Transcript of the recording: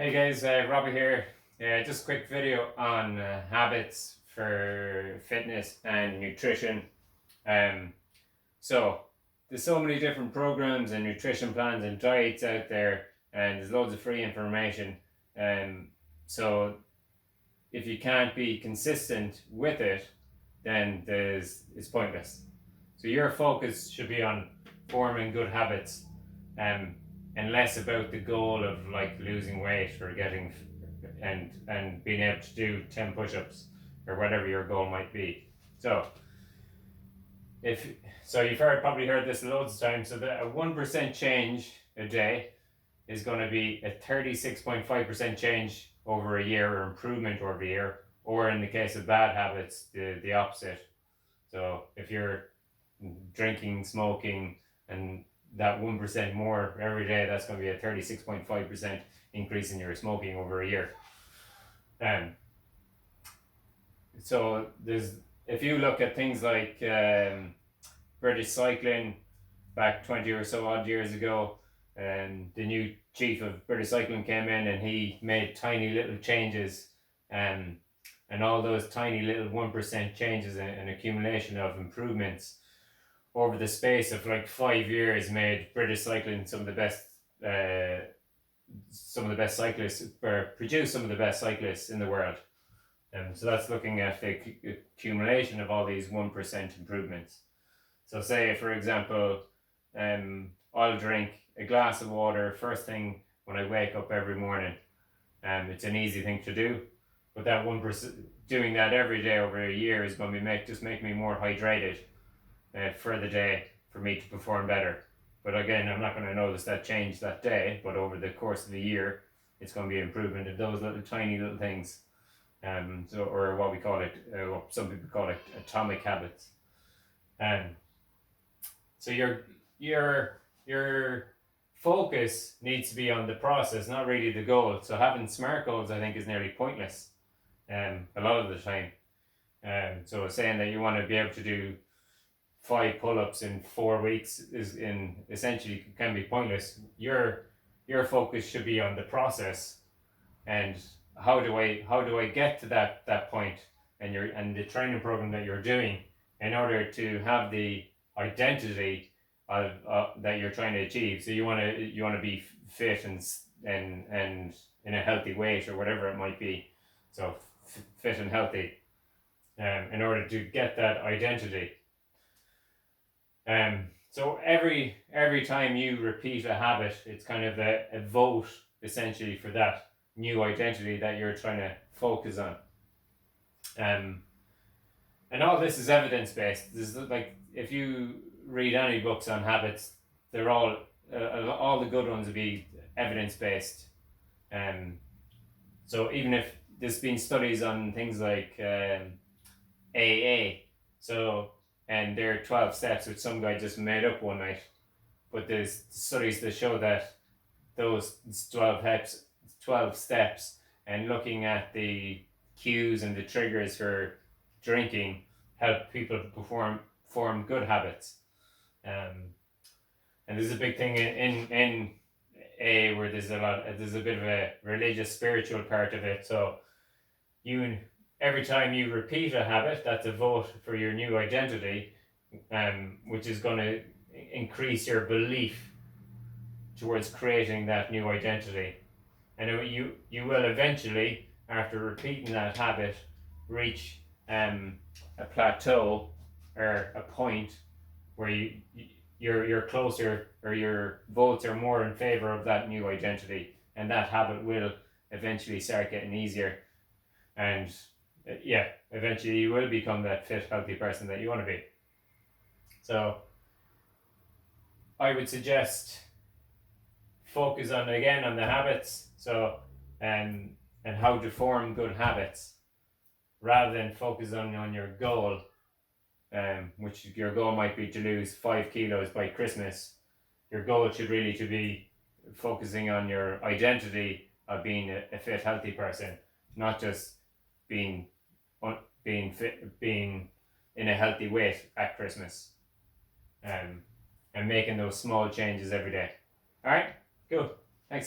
Hey guys, Robbie here. Just a quick video on habits for fitness and nutrition. Um, so there's so many different programs and nutrition plans and diets out there, and there's loads of free information. So if you can't be consistent with it, then it's pointless. So your focus should be on forming good habits, um, and less about the goal of like losing weight or getting and being able to do 10 push-ups or whatever your goal might be. So if you've probably heard this loads of times. So that a 1% change a day is going to be a 36.5% change over a year, or improvement over a year, or in the case of bad habits, the opposite. So if you're drinking, smoking, and that 1% more every day, that's going to be a 36.5% increase in your smoking over a year. So if you look at things like British cycling back 20 or so odd years ago, and the new chief of British cycling came in and he made tiny little changes, and all those tiny little 1% changes and an accumulation of improvements over the space of like 5 years made British cycling some of the best cyclists, or produced some of the best cyclists in the world. So that's looking at the accumulation of all these 1% improvements. So say, for example, I'll drink a glass of water first thing when I wake up every morning. It's an easy thing to do, but that 1%, doing that every day over a year, is going to make me more hydrated for the day, for me to perform better. But again, I'm not going to notice that change that day, but over the course of the year, it's going to be an improvement of those little tiny little things. Or what we call it, what some people call it, atomic habits. So your focus needs to be on the process, not really the goal. So having SMART goals, I think, is nearly pointless a lot of the time. So saying that you want to be able to do 5 pull-ups in 4 weeks essentially can be pointless. Your focus should be on the process, and how do I get to that point, and the training program that you're doing, in order to have the identity of that you're trying to achieve. So you want to be fit and in a healthy weight, or whatever it might be. So fit and healthy, in order to get that identity. So every time you repeat a habit, it's kind of a vote essentially for that new identity that you're trying to focus on. And all this is evidence based. This is like, if you read any books on habits, they're all the good ones will be evidence based. So even if there's been studies on things like AA, and there are 12 steps, which some guy just made up one night, but there's studies that show that those 12 steps, and looking at the cues and the triggers for drinking, help people to form good habits. And there's a big thing in A, where there's a bit of a religious, spiritual part of it. So every time you repeat a habit, that's a vote for your new identity, which is going to increase your belief towards creating that new identity. And you will eventually, after repeating that habit, reach a plateau, or a point where you're closer, or your votes are more in favor of that new identity, and that habit will eventually start getting easier, and eventually you will become that fit, healthy person that you want to be. So I would suggest focus on the habits, and how to form good habits, rather than focus on your goal, which your goal might be to lose 5 kilos by Christmas. Your goal should really to be focusing on your identity of being a fit, healthy person, not just being fit, being in a healthy weight at Christmas, and making those small changes every day. All right, cool. Thanks.